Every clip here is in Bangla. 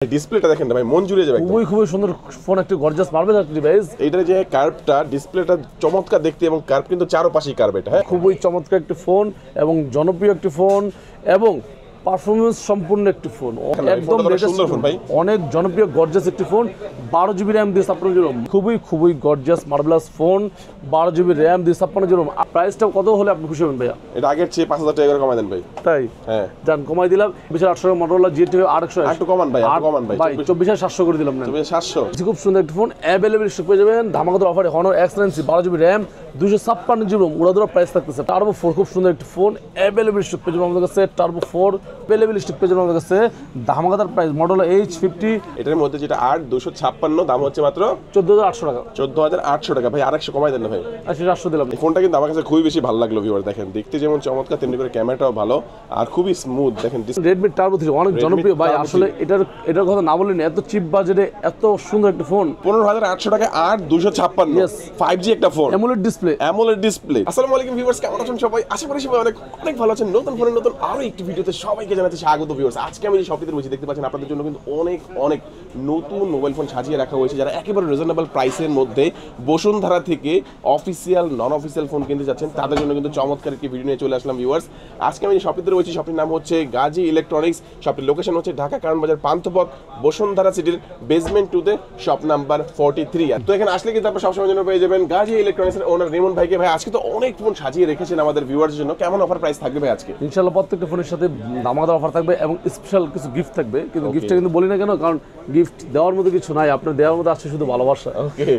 ডিসপ্লেটা দেখেন না ভাই, মন জুড়ে যাবে। খুবই সুন্দর ফোন, একটা গর্জাস মার্বেল ডিভাইস। এইটার যে কার্ভটা, ডিসপ্লেটা চমৎকার দেখতে এবং কার্ভ কিন্তু চারপাশেই কার্ভ। এটা হ্যাঁ খুবই চমৎকার একটি ফোন এবং জনপ্রিয় একটি ফোন এবং পারফরমেন্স সম্পূর্ণ একটি ফোন, একদম সুন্দর ফোন ভাই, অনেক জনপ্রিয় গর্জাস একটি ফোন। 12 GB র্যাম দিয়ে 56 GB, খুবই gorgeous marvellous phone. 12 GB RAM দিয়ে 56 GB। প্রাইসটা কত হলে আপনি খুশি হবেন ভাইয়া? এটা আগের চেয়ে 5000 টাকা করে কমাই দেন ভাই। তাই? হ্যাঁ জান, কমাই দিলাম। 24800 মটোরোলা GT 800 একটু কমান ভাই, একটু কমান ভাই। 24700 করে দিলাম না? 24700। খুব সুন্দর একটা ফোন, অ্যাভেলেবল স্টক পেয়ে যাবেন ধামাকাদার অফারে। Honor Excellency 12 GB RAM 256 GB, উড়াদুরা প্রাইস থাকতেছে। টার্বো 4 খুব সুন্দর একটা ফোন, অ্যাভেলেবল স্টক পেয়ে যাবেন আমাদের কাছে। টার্বো 4 অ্যাভেলেবল স্টক পেয়ে যাবেন আমাদের কাছে, ধামাকাদার প্রাইস। Model H50। এটার মধ্যে যেটা 8256, দাম হচ্ছে মাত্র 14800 টাকা। 14800 টাকা ভাই, আরেকশো কমাই দেন না ভাই। 800 দিলাম। এই ফোনটা কিন্তু আমার কাছে খুবই বেশি ভালো লাগলো ভিউয়ার। দেখেন দেখতে যেমন চমৎকার, তেমনি করে ক্যামেরাটাও ভালো আর খুবই স্মুথ। দেখেন Redmi Turbo 3 অনেক জনপ্রিয় ভাই। আসলে এটার কথা না বললেন, এত চিপ বাজেটে এত সুন্দর একটা ফোন। 15800 টাকা আর 256। 5G একটা ফোন, অ্যামোলেড ডিসপ্লে। আসসালামু আলাইকুম ভিউয়ার্স, কেমন আছেন সবাই? আশা করি সবাই অনেক ভালো আছেন। নতুন ফোনের নতুন আরো একটি ভিডিওতে সবাইকে জানাচ্ছি স্বাগত ভিউয়ার্স। আজকে আমি যে শপটিতে রয়েছি দেখতে পাচ্ছেন, আপনাদের জন্য কিন্তু অনেক নতুন মোবাইল ফোন সাজিয়ে রাখা হয়েছে, যারা একেবারে রিজনেবল প্রাইসের মধ্যে বসুন্ধরা থেকে অফিসিয়াল নন অফিসিয়াল ফোন কিনতে যাচ্ছেন, তাদের জন্য কিন্তু চমৎকার একটি ভিডিও নিয়ে চলে আসলাম ভিউয়ার্স। আজকে আমি যে শপটিতে রয়েছি, শপটির নাম হচ্ছে গাজী ইলেকট্রনিক্স। শপটির লোকেশন হচ্ছে ঢাকা কারণ বাজার পান্থপথ, বসুন্ধরা সিটির বেসমেন্ট 2-তে, শপ নাম্বার 43। তো এখানে আসলে কিন্তু আপনারা সবসময় জন্য পেয়ে যাবেন গাজী ইলেকট্রনিক্সের ওনার রিমন ভাইকে। ভাই আজকে তো অনেক ফোন সাজিয়ে রেখেছেন আমাদের ভিউয়ার্সের জন্য, কেমন অফার প্রাইস থাকবে ভাই আজকে? ইনশাআল্লাহ প্রত্যেকটা ফোনের সাথে ধামাকাদার অফার থাকবে এবং স্পেশাল কিছু গিফট থাকবে। কিন্তু গিফটটা কিন্তু বলি না কেন, কারণ গিফট দেওয়ার মতো কিছু নাই, আপনার দেওয়ার মতো আছে শুধু ভালোবাসা।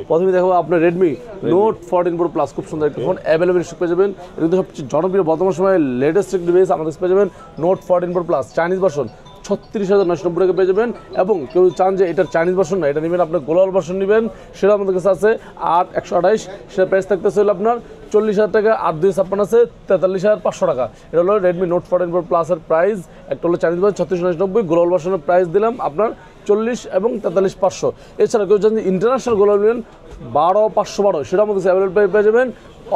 প্রথমে দেখো আপনার Redmi Note 14 Pro Plus, খুব সুন্দর একটা ফোন, অ্যাভেলেবল স্টক পেয়ে যাবেন। এটা কিন্তু সবচেয়ে জনপ্রিয় বর্তমান সময়ে লেটেস্ট ডিভাইস আমাদের পেয়ে যাবেন। Note 14 Pro Plus Chinese version 36,990 টাকা পেয়ে যাবেন। এবং কেউ চান যে এটার চাইনিজ ভার্সন না, এটা নেবেন আপনার গ্লোবাল ভার্সন নেবেন, সেটা আমাদের কাছে আছে 8128। সেটা প্রাইস থাকতেছে হলো আপনার 40,000 টাকা। 8256 আছে 43,500 টাকা। এটা হলো Redmi Note 14 Pro Plus এর প্রাইস। একটা হলো চাইনিজ ভার্সন 36,990, গ্লোবাল ভার্সনের প্রাইস দিলাম আপনার 40 এবং 43,500। এছাড়া কেউ যদি ইন্টারন্যাশনাল গ্লোবাল নেবেন 12,512, সেটা আমাদের কাছে অ্যাভেলেবল পেয়ে যাবেন।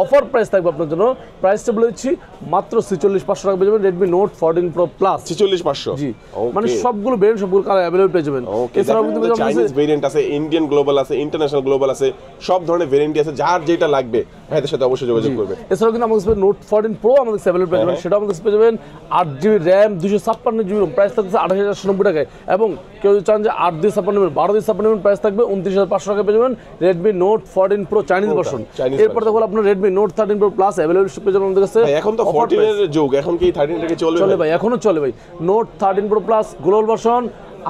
অফার প্রাইস থাকবে আপনার জন্য, প্রাইসটা বলে দিচ্ছি মাত্র 46,500 টাকা পেয়ে যাবেন Redmi Note 14 Pro Plus। 46,500 জি, মানে সবগুলো ভেরিয়েন্ট সবগুলো কালার অ্যাভেলেবল পেয়ে যাবেন। এছাড়াও কিন্তু চাইনিজ ভেরিয়েন্ট আছে, ইন্ডিয়ান গ্লোবাল আছে, ইন্টারন্যাশনাল গ্লোবাল আছে, সব ধরনের ভেরিয়েন্ট আছে। যার যেটা লাগবে ভাইদের সাথে অবশ্যই যোগাযোগ করবে। এছাড়াও কিন্তু আমাদের কাছে Note 14 Pro আমাদের কাছে অ্যাভেলেবল পেয়ে যাবেন, সেটা আমাদের কাছে পেয়ে যাবেন 8 GB RAM 256 GB, প্রাইস থাকছে 28,990 টাকায়। এবং কেউ যদি চান যে 8 দিয়ে 56 নেবেন, 12 দিয়ে 56 নেবেন, প্রাইস থাকবে 29,500 টাকা পেয়ে যাবেন Redmi Note 14 Pro Chinese version. এরপর দেখো আপনার Redmi Note 13 Pro Plus available পেয়ে যাবেন আমাদের কাছে। এখন তো 14 এর যুগ, এখন কি 13 টাকে চলবে ভাই? এখনো চলে ভাই। Note 13 Pro Plus global version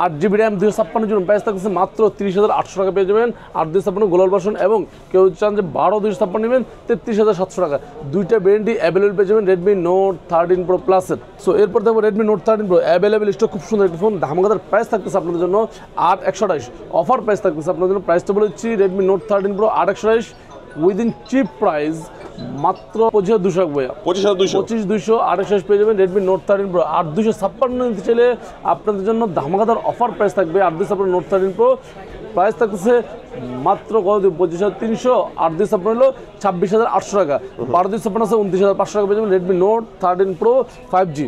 8 GB RAM 256 GB, price থাকছে মাত্র 30,800 টাকা পেয়ে যাবেন 8 256 গ্লোবাল ভার্সন। এবং কেউ চান যে 12 256 নেবেন 33,700 টাকা। দুইটা ভেরিয়েন্টই অ্যাভেলেবল পেয়ে যাবেন Redmi Note 13 Pro Plus এর। সো এরপর দেখো Redmi Note 13 Pro available stock, খুব সুন্দর একটা ফোন, ধামাকাদার প্রাইস থাকতেছে আপনাদের জন্য 8128। অফার প্রাইস থাকতেছে আপনাদের জন্য, প্রাইসটা বলেছি Redmi Note 13 Pro 8128 within chip price মাত্র 25,200 ভাইয়া। 25,228 পেয়ে যাবেন Redmi Note 13 Pro। 8256 নিতে চাইলে আপনাদের জন্য ধামাকাদার অফার প্রাইস থাকবে 8256 Note 13 Pro। প্রাইস থাকতেছে মাত্র কত, 25,300। 8256 হলো 26,800 টাকা। 12,256 আছে 29,500 টাকা পেয়ে যাবেন Redmi Note 13 Pro 5G।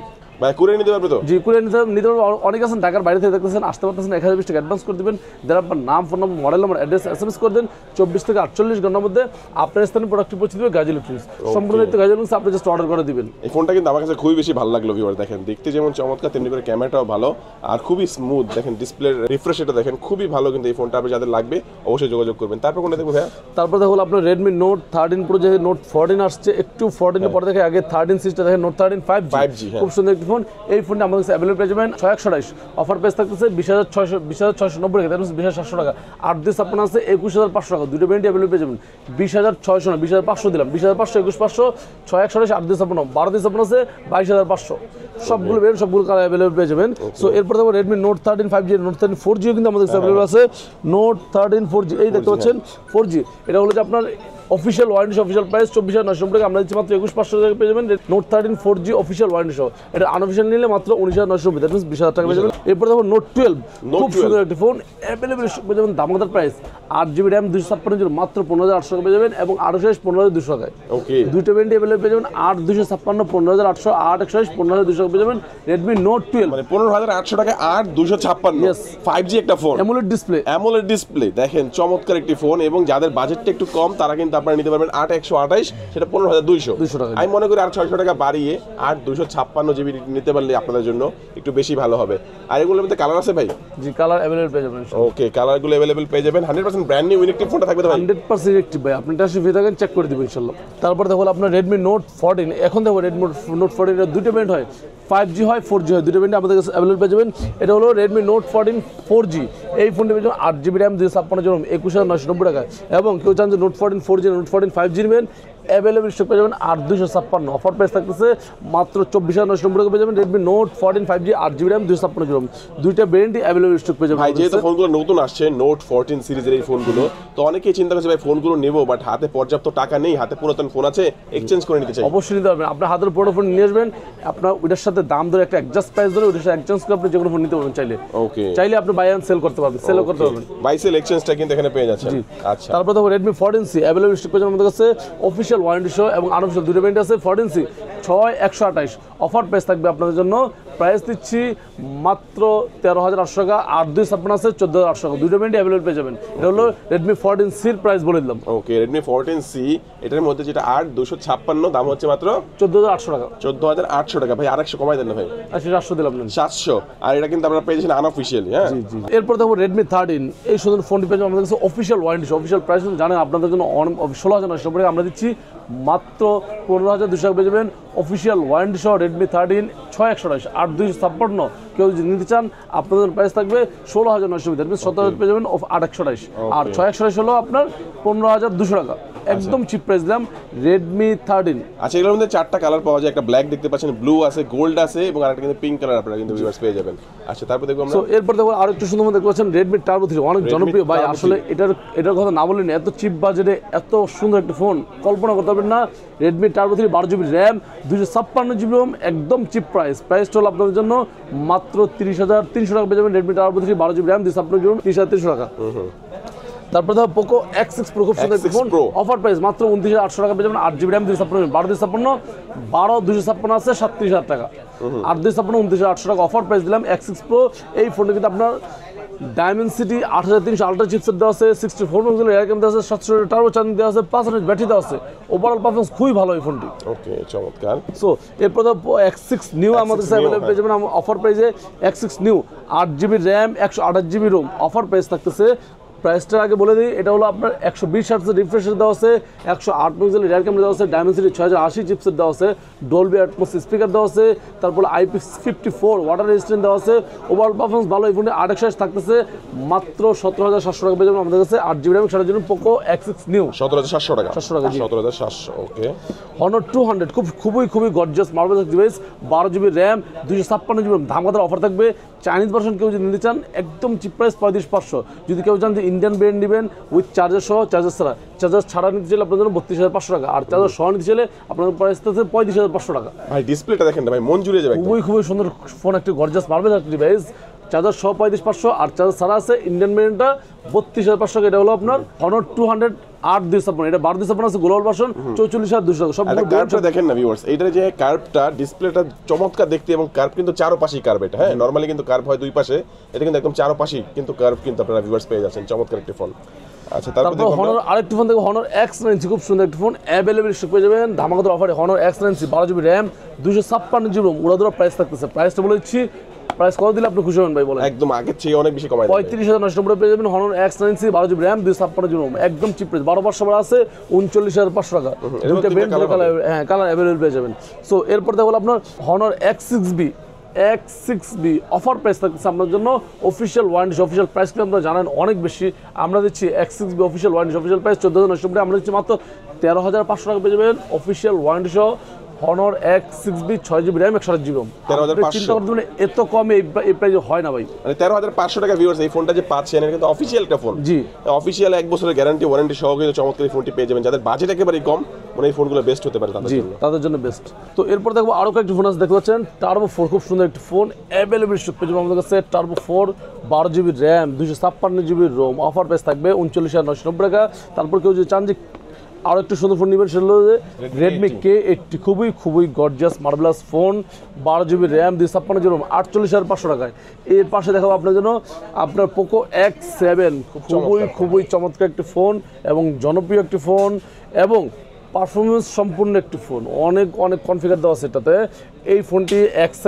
ভাই কুরিয়ার নিতে পারবে তো? জি, কুরিয়ার নিতে পারবে। অনেক আছেন ঢাকার বাইরে থেকে দেখতেছেন, আসতে পারতেছেন, 1020 টাকা অ্যাডভান্স করে দেবেন। দেন আপনার নাম, ফোন নম্বর, মডেল নম্বর, অ্যাড্রেস SMS করে দেন। 24 থেকে 48 ঘন্টার মধ্যে আপনার স্থানে প্রোডাক্টটি পৌঁছে দেবে গাজী ইলেকট্রনিক্স। সম্পূর্ণ দায়িত্ব গাজী ইলেকট্রনিক্স, আপনি জাস্ট অর্ডার করে দিবেন। এই ফোনটা কিন্তু আমার কাছে খুবই বেশি ভালো লাগলো ভিউয়ার। দেখেন দেখতে যেমন চমৎকার, তেমনি করে ক্যামেরাটাও ভালো আর খুবই স্মুথ। দেখেন ডিসপ্লে রিফ্রেশ এটা দেখেন খুবই ভালো। কিন্তু এই ফোনটা আপনি যাদের লাগবে অবশ্যই যোগাযোগ করবেন। তারপর কোনটা দেখবো ভাইয়া? তারপর দেখো আপনার Redmi Note 13 Pro, যে Note 14 আসছে, একটু 14 এর পরে দেখে আগে 13 সিরিজটা দেখেন Note 13 5G। খুব সুন্দর একটি ফোন। এই ফোনটা আমাদের কাছে অ্যাভেলেবল পেয়ে যাবেন 6128। অফার প্রাইস থাকতেছে 20,690 টাকা, 20,700 টাকা। 8 দিয়ে 56 আছে 21,500 টাকা। দুটো ভেরিয়েন্ট অ্যাভেলেবল পেয়ে যাবেন 20,600 না 20,500 দিলাম, 20,500, 21,500, 6128, 8 দিয়ে 56, 12 দিয়ে 56 আছে 22,500। সবগুলো ভেরিয়েন্ট সবগুলো কালার অ্যাভেলেবল পেয়ে যাবেন। সো এরপর দেখো Redmi Note 13 5G, Note 13 4G কিন্তু আমাদের কাছে অ্যাভেলেবল আছে। Note 13 4G এই দেখতে পাচ্ছেন 4G। এটা হলো যে আপনার অফিসিয়াল ওয়ারেন্টি অফিসিয়াল প্রাইস 24,990 টাকা, আমরা দিচ্ছি মাত্র 21,500 টাকা পেয়ে যাবেন। নোট 13 4G অফিসিয়াল ওয়ারেন্টি সহ, এটা আনঅফিসিয়াল নিলে মাত্র 19,990, দ্যাট মিন্স 20,000 টাকা পেয়ে যাবেন। এরপর দেখো নোট 12, খুব সুন্দর একটি ফোন, অ্যাভেলেবল পেয়ে যাবেন, দামাদার প্রাইস 8GB RAM 256GB মাত্র 15,800 টাকা পেয়ে যাবেন, এবং 828 15,200 টাকায়। ওকে, দুইটা ভেরিয়েন্ট অ্যাভেলেবল পেয়ে যাবেন, 8/256 15,800, 8/128 15,200 টাকা পেয়ে যাবেন। Redmi Note 12 মানে 15,800 টাকায় 8/256 Yes. 5G একটা phone, AMOLED display. AMOLED display, দেখেন চমৎকার একটি ফোন, এবং যাদের বাজেটটা একটু কম তারা কিন্তু আপনারা নিতে পারবেন 8/128, সেটা 15,200 টাকা। আমি মনে করি আর 600 টাকা বাড়িয়ে 8/256 GB নিতে পারলে আপনাদের জন্য একটু বেশি ভালো হবে। আর এগুলোর মধ্যে কালার আছে ভাই? জি, কালার অ্যাভেলেবল পেয়ে যাবেন। ওকে, কালারগুলো অ্যাভেলেবল পেয়ে যাবেন। 100% ব্র্যান্ড নিউ ইলেকট্রিক ফোনটা থাকবে তো ভাই? 100% ইলেকট্রিক ভাই, আপনি টাকা ফ্রি থাকেন, চেক করে দিব ইনশাআল্লাহ। তারপর দেখো আপনার Redmi Note 14, এখন দেখো Redmi Note 14 এর দুটো ভেরিয়েন্ট হয়, 5G হয় 4G হয়, দুটো ভেরিয়েন্ট আমাদের কাছে অ্যাভেলেবল পেয়ে যাবেন। এটা হলো Redmi Note 14 4G, এই ফোনটি পেয়ে যাবেন 8GB RAM 256GB 21,990 টাকা, এবং কেউ চান যে Note 14 4G Note 14 5G নেবেন, অ্যাভেলেবল স্টক পেয়ে যাবেন 8,256, অফার প্রাইস থাকতেছে মাত্র 24,990 টাকা পেয়ে যাবেন। Redmi Note 14 5G 8GB RAM 256GB, দুইটা ভেরিয়েন্টই অ্যাভেলেবল স্টক পেয়ে যাবেন। ভাই যেহেতু ফোনগুলো নতুন আসছে, Note 14 সিরিজের এই ফোনগুলো, তো অনেকেই চিন্তা করছে ভাই ফোনগুলো নেবো, বাট হাতে পর্যাপ্ত টাকা নেই, হাতে পুরাতন ফোন আছে, এক্সচেঞ্জ করে নিতে চাই। অবশ্যই নিতে পারবেন, আপনার হাতের পুরো ফোন নিয়ে আসবেন, আপনার ওইটার সাথে দাম ধরে একটা অ্যাডজাস্ট প্রাইস ধরে ওইটার সাথে এক্সচেঞ্জ করে আপনি যে কোনো ফোন নিতে পারবেন চাইলে। ওকে, চাইলে আপনি বাই অ্যান্ড সেল করতে পারবেন, সেলও করতে পারবেন। বাই সেল এক্সচেঞ্জটা কিন্তু এখানে পেয়ে যাচ্ছেন। আচ্ছা, তারপর দেখো Redmi 14C অ্যাভেলেবল স্টক পেয়ে যাবেন আমাদের কাছে, অফিসিয়াল ওয়ারেন্টি সহ এবং আনঅফিসিয়াল দুটো ভেরিয়েন্ট আছে। 14C 6,128, অফার প্রাইস থাকবে আপনাদের জন্য, প্রাইস দিচ্ছি মাত্র 13,800 টাকা, 8/256 আছে 14,800 টাকা, দুটো ভেরিয়েন্ট অ্যাভেলেবল পেয়ে যাবেন। এটা হলো Redmi 14C এর প্রাইস বলে দিলাম। ওকে, Redmi 14C এটার মধ্যে যেটা 8/256, দাম হচ্ছে মাত্র 14,800 টাকা। 14,800 টাকা। ভাই আরেকশো কমাই দেন না ভাই, আচ্ছা 700 দিলাম না। 700। আর এটা কিন্তু আপনারা পেয়েছেন আনঅফিশিয়ালি। হ্যাঁ, জি। এরপর দেখো Redmi 13, এই সুন্দর ফোনটি পেয়ে যাবেন আমাদের কাছে অফিসিয়াল ওয়ারেন্টি, অফিসিয়াল প্রাইস জানেন আপনাদের জন্য 16,990 টাকা, আমরা দিচ্ছি মাত্র 15,200 টাকা পেয়ে যাবেন। অফিসিয়াল ওয়ারেন্টি সহ Redmi 13 6,128 8/256, কেউ যদি নিতে চান আপনাদের প্রাইস থাকবে 16,990, দ্যাট মিন্স 17,000 পেয়ে যাবেন 8,128, আর 6,128 হলো আপনার 15,200 টাকা, একদম চিপ প্রাইস দিলাম Redmi 13। আচ্ছা, এগুলোর মধ্যে 4টা কালার পাওয়া যায়, একটা ব্ল্যাক দেখতে পাচ্ছেন, ব্লু আছে, গোল্ড আছে, এবং আরেকটা কিন্তু পিঙ্ক কালার আপনারা কিন্তু ভিউয়ার্স পেয়ে যাবেন। আচ্ছা, তারপর দেখবো আমরা। সো এরপর দেখো আরো একটু সুন্দর দেখতে পাচ্ছেন Redmi Turbo 3, অনেক জনপ্রিয় ভাই, আসলে এটার কথা না বললেন, এত চিপ বাজেটে এত সুন্দর একটা ফোন কল্পনা করতে পারবেন না। Redmi Turbo 3 12GB RAM 256GB ROM, একদম চিপ প্রাইস হলো আপনাদের জন্য মাত্র 30,300 টাকা পেয়ে যাবেন। Redmi Turbo 3 12GB RAM 256GB ROM 30,300 টাকা। তারপর দেখো Poco X6 Pro, খুব সুন্দর একটা ফোন, অফার প্রাইস মাত্র 29,800 টাকা পেয়ে যাবেন। 8GB RAM 256, 12/256 আছে 37,000 টাকা, 8/256 29,800 টাকা, অফার প্রাইস দিলাম X6 Pro। এই ফোনটা কিন্তু আপনার Dimensity 8300 আলট্রা চিপসেট দেওয়া আছে, 64 মেগাপিক্সেল রিয়ার ক্যামেরা দেওয়া আছে, 700 টার্বো চার্জিং দেওয়া আছে, 500 ব্যাটারি দেওয়া আছে, ওভারঅল পারফরম্যান্স খুবই ভালো এই ফোনটি। ওকে, চমৎকার। সো এরপর তো X6 নিউ আমাদের কাছে অ্যাভেলেবল পেয়ে যাবেন অফার প্রাইসে। X6 new 8GB RAM 128GB ROM, offer price থাকতেছে, প্রাইসটা আগে বলে দিই, এটা হলো আপনার 120 হার্টজ রিফ্রেশ দেওয়া আছে, 108 মেগাপিক্সেল রিয়ার ক্যামেরা দেওয়া আছে, Dimensity 6080 চিপসেট দেওয়া আছে, Dolby Atmos স্পিকার দেওয়া আছে, তারপর IP54 ওয়াটার রেজিস্ট্যান্ট দেওয়া আছে, ওভারঅল পারফরম্যান্স ভালো। এই ফোনে 8/128 থাকতেছে মাত্র 17,700 টাকা পেয়ে যাবেন আমাদের কাছে, 8GB RAM সারার জন্য Poco X6 নিউ 17,700 টাকা। 700 টাকা, জি। 17,700। ওকে, Honor 200 খুবই gorgeous marble device, 12GB RAM 256GB ROM, ধামাকাদার অফার থাকবে। চাইনিজ ভার্সন কেউ যদি নিতে চান একদম চিপ প্রাইস 35,500, যদি কেউ চান যে ইন্ডিয়ান ব্র্যান্ড নেবেন উইথ চার্জার সহ, চার্জার ছাড়া নিতে চাইলে আপনাদের জন্য 32,500 টাকা, আর চার্জার সহ নিতে চাইলে আপনাদের প্রাইস থাকছে 35,500 টাকা। ভাই ডিসপ্লেটা দেখেন না ভাই, মন জুড়ে যাবে। খুবই সুন্দর ফোন, একটি গর্জিয়াস মার্বেল ডিভাইস, চার্জার সহ 35,500, আর চার্জার ছাড়া আছে ইন্ডিয়ান ব্র্যান্ডটা 32,500 টাকা। এটা হলো আপনার Honor 200 8/256, এটা 12/256 আছে গ্লোবাল ভার্সন 44,200 টাকা। সব কার্ভটা দেখেন না ভিউয়ার্স, এইটার যে কার্ভটা, ডিসপ্লেটা চমৎকার দেখতে, এবং কার্ভ কিন্তু চারপাশেই কার্ভ। এটা হ্যাঁ, নরমালি কিন্তু কার্ভ হয় দুই পাশে, এটা কিন্তু একদম চারপাশেই কিন্তু কার্ভ কিন্তু আপনারা ভিউয়ার্স পেয়ে যাচ্ছেন, চমৎকার একটা ফোন। আচ্ছা, তারপর Honor আরেকটি ফোন দেখো, Honor X90, খুব সুন্দর একটা ফোন, অ্যাভেলেবল স্টক পেয়ে যাবেন ধামাকাদার অফারে। Honor X90 12GB RAM 256GB ROM, উড়াদুরা প্রাইস থাকতেছে, প্রাইসটা বলে দিচ্ছি, প্রাইস কত দিলে আপনি খুশি হবেন ভাই বলেন? একদম আগের চেয়ে অনেক বেশি কমাই 35,990 পেয়ে যাবেন Honor X90 12GB RAM 256GB ROM, একদম চিপ প্রাইস, 12 বছর আছে 39,500 টাকা। দুটো ব্র্যান্ড কালার, হ্যাঁ কালার অ্যাভেলেবল পেয়ে যাবেন। সো এরপর দেখো আপনার Honor X6B অফার প্রাইস থাকছে আপনার জন্য, অফিসিয়াল ওয়ারেন্টি অফিসিয়াল প্রাইস কিন্তু আপনারা জানেন অনেক বেশি, আমরা দিচ্ছি X6B official warranty official price 14,990 টাকা, আমরা দিচ্ছি মাত্র 13,500 টাকা পেয়ে যাবেন অফিসিয়াল ওয়ারেন্টি সহ Honor X 6GB 6GB RAM 128GB ROM 13,500 চিন্তা করতে মানে এত কমে এই প্রাইসে হয় না ভাই মানে 13,500 টাকা ভিউয়ার্স এই ফোনটা যে পাচ্ছেন এটা কিন্তু অফিশিয়াল একটা ফোন জি অফিশিয়াল 1 বছরের গ্যারান্টি ওয়ারেন্টি সহ কিন্তু চমৎকার এই ফোনটি পেয়ে যাবেন যাদের বাজেট একেবারেই কম মানে এই ফোনগুলো বেস্ট হতে পারে তাদের জি জন্য তাদের জন্য বেস্ট তো এরপর দেখবো আরো কয়েকটি ফোন আছে দেখতে পাচ্ছেন টার্বো 4 খুব সুন্দর একটি ফোন অ্যাভেলেবল স্টক পেয়ে যাবেন আমাদের কাছে turbo 4 12GB RAM 256GB ROM offer price থাকবে 39,990 টাকা তারপর কেউ যদি চান যে আরও একটু সুন্দর ফোন নেবেন সেটা হলো যে রেডমি K80 খুবই gorgeous marvellous phone 12GB RAM 256GB ROM 48,500 টাকায় এর পাশে দেখাবো আপনার জন্য আপনার পোকো X7 খুবই চমৎকার একটি ফোন এবং জনপ্রিয় একটি ফোন এবং পারফরমেন্স সম্পূর্ণ একটি ফোন অনেক কনফিগার দেওয়া আছে এটাতে এই ফোনটি X7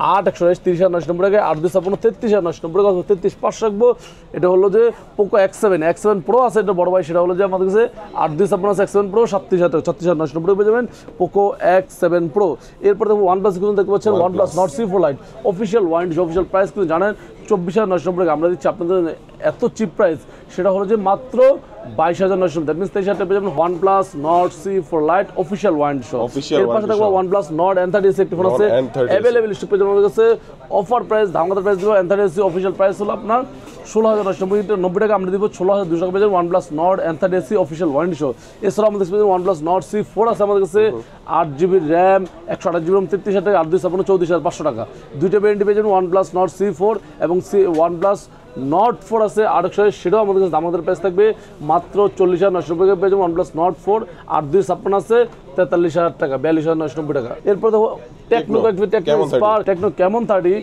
8/128 30,990 টাকায় 8/256 33,990 টাকা 33,500 রাখবো এটা হলো যে পোকো X7 Pro আছে এটা বড় ভাই সেটা হলো যে আমাদের কাছে 8/256 X7 Pro 37,990 টাকা পেয়ে যাবেন পোকো X7 Pro এরপর দেখো OnePlus কিন্তু দেখতে পাচ্ছেন OnePlus Nord C4 Lite official official price কিন্তু জানেন 24,990 টাকা আমরা দিচ্ছি আপনাদের এত চিপ প্রাইস সেটা হলো যে মাত্র 22,990 দ্যাট মিন্স 23,000 টাকা পেয়ে যাবেন OnePlus Nord C4 Lite official warranty সহ এর পাশে দেখো OnePlus Nord N30 একটি ফোন আছে অ্যাভেলেবল স্টক পেয়ে যাবেন আমাদের কাছে অফার প্রাইস ধামাকা প্রাইস দিব N30 অফিশিয়াল প্রাইস হলো আপনার 16,990 টাকা আমরা দিব 16,200 টাকা পেয়ে যাবেন OnePlus Nord N30 official warranty সহ এছাড়াও আমাদের কাছে OnePlus Nord C4 আছে আমাদের কাছে 8GB RAM 128GB ROM 33,000 টাকা 8/256 34,500 টাকা দুইটা ভেরিয়েন্ট পেয়ে যাবেন OnePlus Nord C4 এবং OnePlus Nord 4 আছে 8/128 সেটাও আমাদের কাছে দামাদার প্রাইস থাকবে মাত্র 40,990 টাকা পেয়ে যাবেন OnePlus Nord 4 8/256 আছে 43,000 টাকা 42,990 টাকা এরপর দেখো techno Camon 30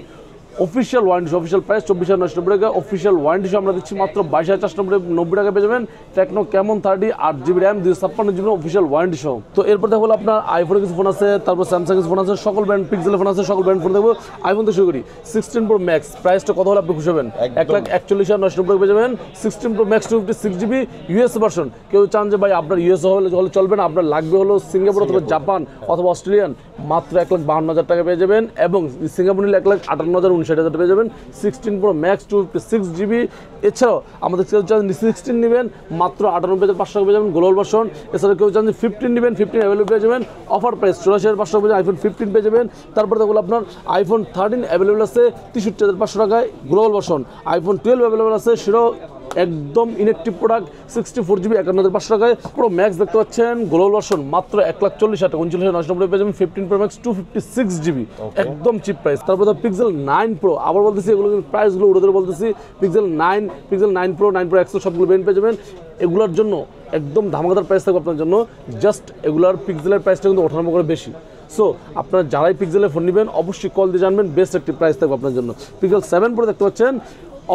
official official price 24,990 টাকা অফিশিয়াল ওয়ারেন্টি আমরা দিচ্ছি মাত্র 22,490 টাকা পেয়ে যাবেন techno Camon 30 8GB RAM 256GB official warranty সহ তো এরপর দেখো আপনার আইফোনের কিছু ফোন আছে তারপর স্যামসাং এর ফোন আছে সকল ব্র্যান্ড পিক্সেলের ফোন আছে সকল ব্র্যান্ড ফোন দেখবো আইফোন থেকে শুরু করি 16 Pro Max প্রাইসটা কত হলে আপনি খুশি হবেন 1,41,990 টাকা পেয়ে যাবেন 16 Pro Max 256GB US version কেউ চান যে ভাই আপনার ইউএস হলে চলবে না আপনার লাগবে হলো সিঙ্গাপুর অথবা জাপান অথবা অস্ট্রেলিয়ান মাত্র 1,52,000 টাকা পেয়ে যাবেন এবং সিঙ্গাপুর নিলে 1,58,000 পেয়ে যাবেন 16 Pro Max 256GB এছাড়াও আমাদের কেউ চান 16 নেবেন মাত্র 98,500 টাকা পেয়ে যাবেন গ্লোবাল ভার্সন এছাড়া কেউ চান 15 নেবেন 15 অ্যাভেলেবল পেয়ে যাবেন অফার প্রাইস 84,500 টাকা আইফোন 15 পেয়ে যাবেন তারপরে দেখুন আপনার আইফোন 13 অ্যাভেলেবল আছে 63,500 টাকায় গ্লোবাল ভার্সন আইফোন 12 অ্যাভেলেবল আছে সেটাও একদম ইনঅ্যাক্টিভ প্রোডাক্ট 64GB 51,500 টাকায় পুরো ম্যাক্স দেখতে পাচ্ছেন গ্লোবাল ভার্সন মাত্র 1,40,000 টাকা 39,990 পেয়ে যাবেন 15 Pro Max 256GB একদম চিপ প্রাইস তারপর পিক্সেল 9 Pro আবার বলতেছি এগুলো প্রাইসগুলো উড়ে ধরে বলতেছি পিক্সেল 9 Pro 9 Pro X সবগুলো বেন পেয়ে যাবেন এগুলোর জন্য একদম ধামাকাদার প্রাইস থাকবে আপনার জন্য জাস্ট এগুলার পিক্সেলের প্রাইসটা কিন্তু ওঠানামা করে বেশি সো আপনারা যারাই পিক্সেলের ফোন নেবেন অবশ্যই কল দিয়ে জানবেন বেস্ট একটি প্রাইস থাকবে আপনার জন্য পিক্সেল 7 Pro দেখতে পাচ্ছেন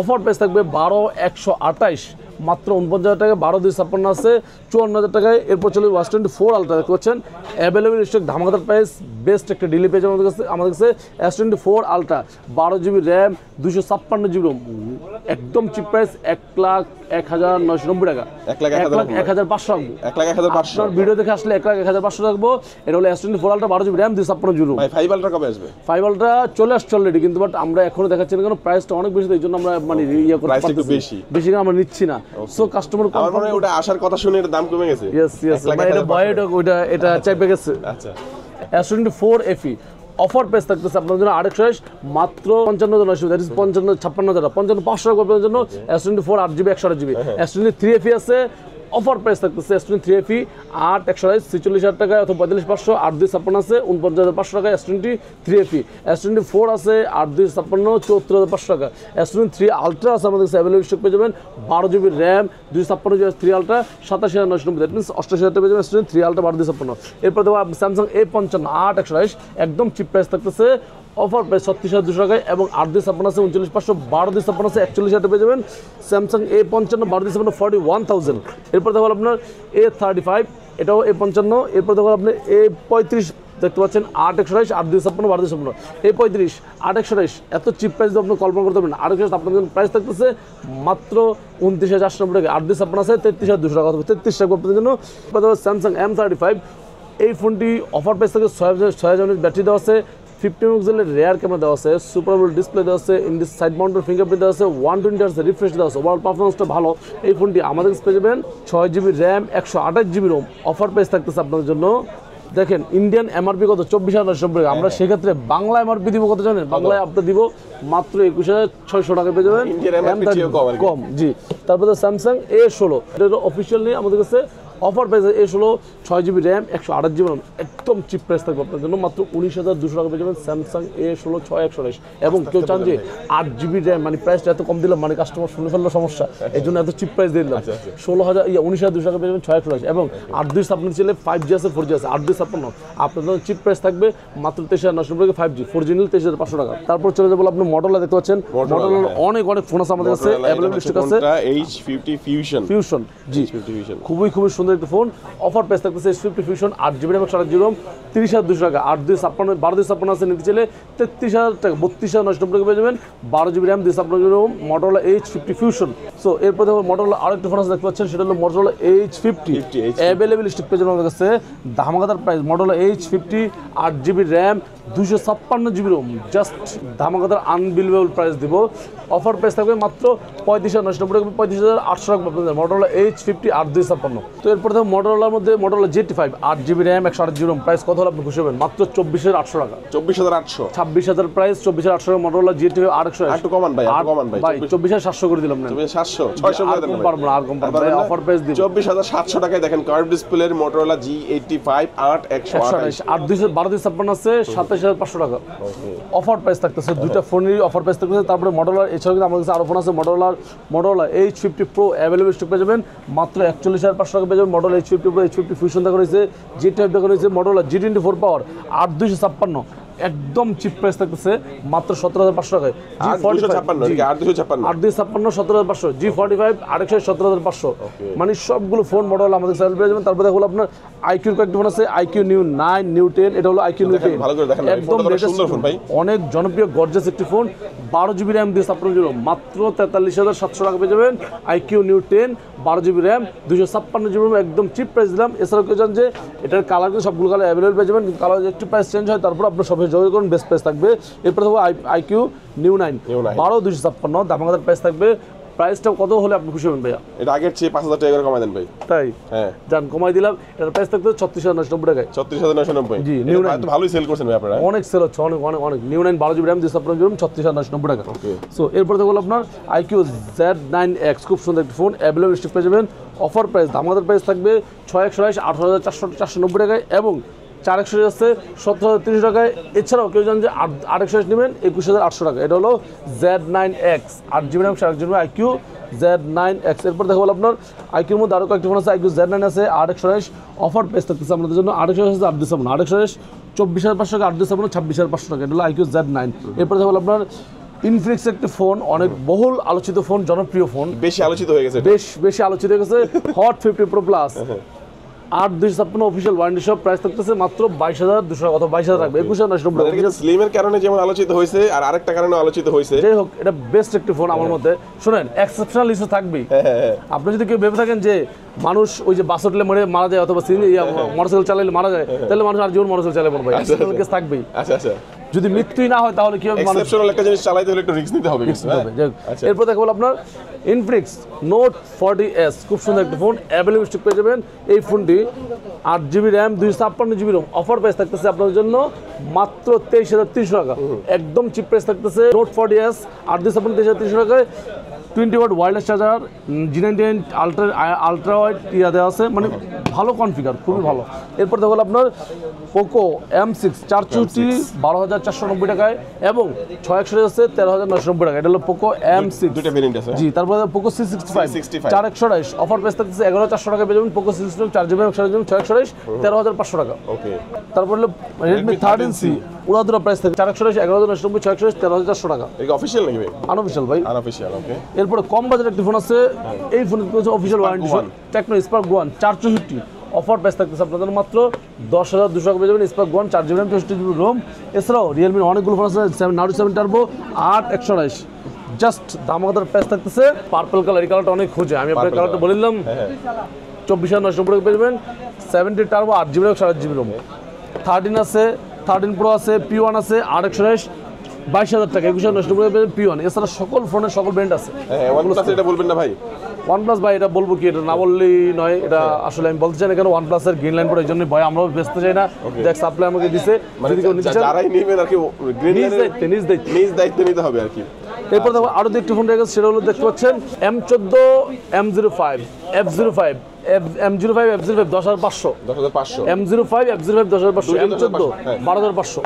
অফার প্রাইস থাকবে 12,128 মাত্র 49,000 টাকা 12,256 আছে 54,000 টাকায় এরপর চলে S24 আলট্রা দেখতে পাচ্ছেন অ্যাভেলেবল স্টক ধামাকাদার প্রাইস বেস্ট একটা ডিলে পেয়ে যাবে আমাদের কাছে S24 ultra 12GB RAM 256GB ROM একদম চিপ প্রাইস 1,01,990 টাকা 1,01,500 রাখবো 1,01,500 ভিডিও দেখে আসলে 1,01,500 রাখবো এটা হলো S24 ultra 12GB RAM 256GB ROM ভাই 5 আলট্রা কবে আসবে 5 আলট্রা চলে আসছে অলরেডি কিন্তু বাট আমরা এখনো দেখাচ্ছি না কারণ প্রাইসটা অনেক বেশি এই জন্য আমরা মানে ইয়া করতে পারতেছি বেশি আমরা নিচ্ছি না সো কাস্টমার আমার মনে হয় ওটা আসার কথা শুনে এর দাম কমে গেছে ইয়েস মানে এটা বয়েড এটা চাইপে গেছে আচ্ছা S24 FE অফার প্রাইস থাকতেছে আপনাদের জন্য 8/128 মাত্র 55,990 দ্যাট ইজ 56,000 55,500 টাকা আপনাদের জন্য S24 8GB 128GB S23 FE আছে অফার প্রাইস থাকতেছে S23 FE 8/128 46,000 টাকা অথবা 45,500 8/256 আছে 49,500 টাকা S23 FE S24 আছে 8/256 74,500 টাকা S23 আলট্রা আছে আমাদের কাছে অ্যাভেলেবল স্টক পেয়ে যাবেন 12GB RAM 256GB S3 ultra 27,990 that means 88,000 টাকা পেয়ে যাবেন S3 আলট্রা 12/256 এরপর দেখো স্যামসাং A55 8/128 একদম চিপ প্রাইস থাকতেছে অফার প্রাইস 36,200 টাকায় এবং 8/256 আছে 39,500 12/256 আছে 41,000 টাকা পেয়ে যাবেন স্যামসাং A55 12/256 41,000 এরপর দেখো আপনার A35 এটাও A55 এরপর দেখো আপনার A35 দেখতে পাচ্ছেন 8/128 8/256 12/256 A35 8/128 এত চিপ প্রাইস আপনি কল্পনা করতে পারবেন 8/128 আপনাদের জন্য প্রাইস থাকতেছে মাত্র 29,490 টাকা 8/256 আছে 33,200 টাকা অথবা 33 টাকা আপনাদের জন্য স্যামসাং M35 এই ফোনটি অফার প্রাইস থেকে 6,000 ব্যাটারি দেওয়া আছে 50 মেগাপিক্সেলের রেয়ার ক্যামেরা দেওয়া আছে সুপার আমোলেড ডিসপ্লে দেওয়া আছে in this side mounted fingerprint দেওয়া আছে 120 হার্টজ রিফ্রেশ দেওয়া আছে ওভারঅল পারফরম্যান্সটা ভালো এই ফোনটি আমাদের কাছে পেয়ে যাবেন 6GB RAM 128GB ROM offer price থাকতেছে আপনাদের জন্য দেখেন ইন্ডিয়ান এমআরপি কত 24,990 টাকা, আমরা সেক্ষেত্রে বাংলা এমআরপি দিব কত জানেন? বাংলায় আপনি দিব মাত্র 21,600 টাকা পেয়ে যাবেন, Indian MRP চেয়েও কম আর কি। কম জি। তারপরে স্যামসাং A16, এটা অফিসিয়ালি আমাদের কাছে অফার প্রাইসে A16 6GB RAM 128GB RAM, একদম চিপ প্রাইস থাকবে আপনার জন্য, মাত্র 19,200 টাকা পেয়ে যাবেন স্যামসাং A16 6/128। এবং কেউ চান যে 8GB র্যাম, মানে প্রাইসটা এত কম দিলাম মানে কাস্টমার শুনে ফেললো সমস্যা, এই জন্য এত চিপ প্রাইস দিয়ে দিলাম। 19,200 টাকা পেয়ে যাবেন 6/128। এবং 8/256 ছিল 5G আছে 4G আছে, 8/256 আপনার জন্য চিপ প্রাইস থাকবে মাত্র 23,990 টাকা 5G, 4G নিলে 23,500 টাকা। তারপর চলে যাবো আপনি মডেলা দেখতে পাচ্ছেন, মডেলার অনেক ফোন আছে আমাদের কাছে, অ্যাভেলেবল স্টক আছে। H50 Fusion জি, খুবই সুন্দর একটা ফোন। অফার প্রাইস থাকতেছে H50 Fusion 8GB RAM 128GB ROM 30,200 টাকা, 8/256 12/256 আছে নিতে চাইলে 33,000 টাকা, 32,990 টাকা পেয়ে যাবেন, 12GB RAM 256GB ROM Motorola H50 Fusion। So এরপর দেখো Motorola আরেকটা ফোন আছে দেখতে পাচ্ছেন, সেটা হলো Motorola H50, অ্যাভেলেবল স্টক পেয়ে যাবেন আমাদের কাছে, ধামাকাদার price Motorola H50 8GB RAM 256GB ROM, just ধামাকাদার আনবিলিভেবল প্রাইস দিব। অফার প্রাইস থাকবে মাত্র 35,990 টাকা, 35,800 টাকা আপনাদের Motorola H50 8/256। তো এরপর দেখো Motorolaর মধ্যে Motorola GT5 8GB RAM 128GB ROM, price কত হলো আপনি খুশি হবেন? মাত্র 24,800 টাকা, 24,800 26,000 প্রাইস, 24,800 টাকা Motorola GT5 828। একটু কমান ভাই, একটু কমান ভাই, 24,700 করে দিলাম না, 24,700 600 করে দেন ভাই, পারবো না, আর কম পারবো না, অফার প্রাইস দিব 24,700 টাকায় দেখেন কার্ভ ডিসপ্লের Motorola G85 8/128 12/256 আছে 27,500 টাকা। অফার প্রাইস থাকতেছে, দুইটা ফোনেরই অফার প্রাইস থাকতেছে। তারপরে Motorola, এছাড়াও কিন্তু আমাদের কাছে আরো ফোন আছে Motorola H50 Pro available stock পেয়ে যাবেন মাত্র 41,500 টাকা পেয়ে যাবেন। Motorola H50 Pro H50 Fusion দেখা রয়েছে, G5 দেখা রয়েছে, Motorola G24 Power 8/256 একদম চিপ প্রাইস থাকতেছে মাত্র 17,500 টাকায়, G45 17,500 G45 আরেকশো 17,500, মানে সবগুলো ফোন মডেল আমাদের সেল পেয়ে যাবেন। তারপরে দেখো আপনার আইকিউর কয়েকটি ফোন আছে, IQ New 9, New 10, এটা হলো IQ New 10, একদম লেটেস্ট ফোন, অনেক জনপ্রিয় গর্জাস একটি phone, 12GB RAM 256GB ROM মাত্র 43,700 টাকা পেয়ে যাবেন। IQ New 10 12GB RAM 256GB ROM, একদম চিপ প্রাইস দিলাম। এছাড়াও কেউ জান যে এটার কালার কিন্তু সবগুলো কালার অ্যাভেলেবল পেয়ে যাবেন, কিন্তু কালার একটু প্রাইস চেঞ্জ হয়, তারপর আপনার সবাই যোগাযোগ করুন, বেস্ট প্রাইস থাকবে। এরপর দেখো IQ New 9 12,256 ধামাকাদার প্রাইস থাকবে। প্রাইসটা কত হলে আপনি খুশি হবেন ভাইয়া? এটা আগের চেয়ে 5,000 টাকা করে কমাই দেন ভাই। তাই? হ্যাঁ জান কমাই দিলাম, এটার প্রাইস থাকবে 36,990 টাকায়, 36,990। জি, নিউ 9 তো ভালোই সেল করছেন ভাই আপনারা, অনেক সেল হচ্ছে, অনেক New 9 12GB র্যাম 256GB 36,990 টাকা। সো এরপর দেখো আপনার IQ Z9X, খুব সুন্দর একটা ফোন, অ্যাভেলেবল স্টক পেয়ে যাবেন। অফার প্রাইস ধামাকাদার প্রাইস থাকবে 6/128 18,490 টাকায়, এবং 4/128 আছে 17,030 টাকায়। এছাড়াও কেউ জানেন যে 8/128 নেবেন 21,800 টাকা। এটা হলো Z9X 8GB RAM 4GB IQ Z9X। এরপর দেখো আপনার IQর মধ্যে আরও কয়েকটি ফোন আছে, IQ Z9 আছে 8/128, অফার প্রাইস থাকতেছে আপনাদের জন্য 8/128 আছে 8/256 24,500 টাকা, 8/256 26,500 টাকা, এটা হলো IQ Z9। এরপর দেখো আপনার ইনফিনিক্স একটি ফোন, অনেক বহুল আলোচিত ফোন, জনপ্রিয় ফোন, বেশি আলোচিত হয়ে গেছে, বেশি আলোচিত হয়ে গেছে, hot 50 Pro Plus 8/256 official warranty সহ, প্রাইস থাকতেছে মাত্র 22,200 টাকা, অথবা 22,000 রাখবে 21,990 টাকা। এটা স্লিমের কারণে যেমন আলোচিত হয়েছে, আর আরেকটা কারণে আলোচিত হয়েছে, যাই হোক এটা বেস্ট একটি ফোন আমার মতে। শুনেন, এক্সেপশনাল ইস্যু থাকবেই। আপনি যদি কেউ ভেবে থাকেন যে মানুষ ওই যে বাস উঠলে মরে মারা যায়, অথবা মোটরসাইকেল চালাইলে মারা যায়, তাহলে মানুষ আর জীবন মোটরসাইকেল চালাবে না ভাই, এক্সেপশনাল কেস থাকবেই। আচ্ছা যদি মৃত্যুই না হয় তাহলে কি হবে? এক্সেপশনাল একটা জিনিস চালাইতে হলে একটু রিস্ক নিতে হবে কিছু। এরপর দেখো আপনার ইনফিনিক্স নোট 40S, খুব সুন্দর একটা ফোন, অ্যাভেলেবল স্টক পেয়ে যাবেন। এই ফোনটি 8GB RAM 256GB ROM, offer price থাকতেছে আপনাদের জন্য মাত্র 23,300 টাকা, একদম চিপ প্রাইস থাকতেছে। নোট 40S 8/256 23,300 টাকায়, 20W wireless charger, G99 ultra wide ইয়া দেওয়া আছে, মানে ভালো কনফিগার, খুবই ভালো। এরপর দেখো আপনার পোকো M6 464 12,490 টাকায়, এবং 6/128 আছে 13,990 টাকা, এটা হলো পোকো M6, দুটো ভেরিয়েন্ট আছে। জি। তারপরে পোকো C65 4/128 অফার প্রাইস থাকতেছে 11,400 টাকা পেয়ে যাবেন। পোকো C65 4GB 6/128 13,500 টাকা। ওকে। তারপর হলো Redmi 13C উড়াধুরা প্রাইস থাকে 4/128 11,990 6/128 13,400 টাকা। এটা অফিশিয়াল নাকি ভাই? আনঅফিশিয়াল ভাই, আনঅফিশিয়াল। ওকে। এরপরে কম বাজেট একটি ফোন আছে, এই ফোনের হচ্ছে official warranty Tecno Spark 1 464, offer price থাকতেছে আপনাদের মাত্র 10,200 টাকা পেয়ে যাবেন। Spark 1 4GB RAM 64GB ROM। এছাড়াও রিয়েলমির অনেকগুলো ফোন আছে, Naruto 7 Turbo 8/128, জাস্ট ধামাকাদার প্রাইস থাকতেছে। পার্পল কালার, এই কালারটা অনেক খোঁজে, আমি আপনার কালারটা বলে দিলাম, 24,990 টাকা পেয়ে যাবেন। 70 Turbo 8GB RAM 8GB ROM। 13 আছে, 13 Pro আছে, P1 আছে 8/128, 22,000 টাকা 21,990 P1 এছাড়া সকল ফোনের সকল ব্র্যান্ড আছে। হ্যাঁ OnePlus এটা বলবেন না ভাই? OnePlus ভাই এটা বলবো কি, এটা না বললেই নয়, এটা আসলে আমি বলতে চাই না কেন OnePlus এর গ্রিন লাইন পড়ে, এই জন্য ভয় আমরাও বেচতে চাই না। দেখ সাপ্লাই আমাকে দিছে, মানে যদি কেউ নিতে চান যারাই নেবেন আর কি গ্রিন নিজ দায়িত্বে নিতে হবে আর কি। এরপর দেখো আরো দুটো ফোন রয়ে গেছে, সেটা হলো দেখতে পাচ্ছেন M14 M05 F05 M05 F05 10,500 M05 F05 10,500 M14 12,500।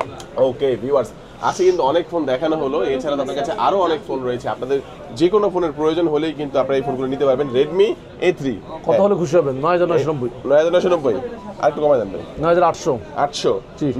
Okay viewers, আজকে কিন্তু অনেক ফোন দেখানো হলো, এছাড়া আপনার কাছে আরো অনেক ফোন রয়েছে। আপনাদের যে কোনো ফোনের প্রয়োজন হলেই কিন্তু আপনারা এই ফোনগুলো নিতে পারবেন। Redmi A3 কত হলে খুশি হবেন? 9,990 9,990 আর একটু কমাই দেন ভাই। 9,800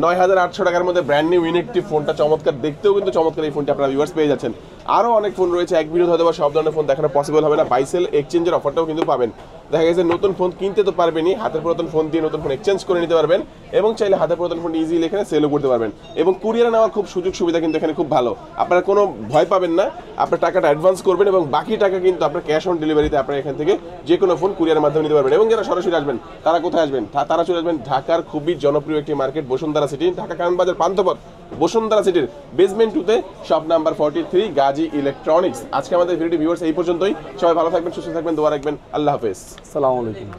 9,800 টাকার মধ্যে ব্র্যান্ড নিউ ইনএক্টিভ ফোনটা চমৎকার, দেখতেও কিন্তু চমৎকার এই ফোনটি আপনারা ভিউয়ার্স পেয়ে যাচ্ছেন। আরো অনেক ফোন রয়েছে, এক ভিডিও হয়তো বা সব ধরনের ফোন দেখানো পসিবল হবে না। বাইসেল এক্সচেঞ্জের অফারটাও কিন্তু পাবেন। দেখা গেছে নতুন ফোন কিনতে তো পারবেনই, হাতের পুরাতন ফোন দিয়ে নতুন ফোন এক্সচেঞ্জ করে নিতে পারবেন এবং চাইলে হাতের পুরাতন ফোন ইজিলি এখানে সেলও করতে পারবেন এবং কুরিয়ারে নেওয়ার খুব সুযোগ সুবিধা কিন্তু এখানে খুব ভালো। আপনারা কোনো ভয় পাবেন না, আপনার টাকাটা অ্যাডভান্স করবেন এবং বাকি টাকা কিন্তু আপনার ক্যাশ অন ডেলিভারিতে আপনারা এখান থেকে যে কোনো ফোন কুরিয়ারের মাধ্যমে নিতে পারবেন। এবং যারা সরাসরি আসবেন তারা কোথায় আসবেন? তারা চলে আসবেন ঢাকার খুবই জনপ্রিয় একটি মার্কেট বসুন্ধরা সিটি, ঢাকা কারণ বাজার পান্থপথ বসুন্ধরা সিটির বেসমেন্ট 2-তে শপ নাম্বার 43 গাজী ইলেকট্রনিক্স। আজকে আমাদের ভিডিওটি ভিউয়ার্স এই পর্যন্তই। সবাই ভালো থাকবেন, সুস্থ থাকবেন, দোয়া রাখবেন। আল্লাহ হাফেজ। আসসালামু আলাইকুম।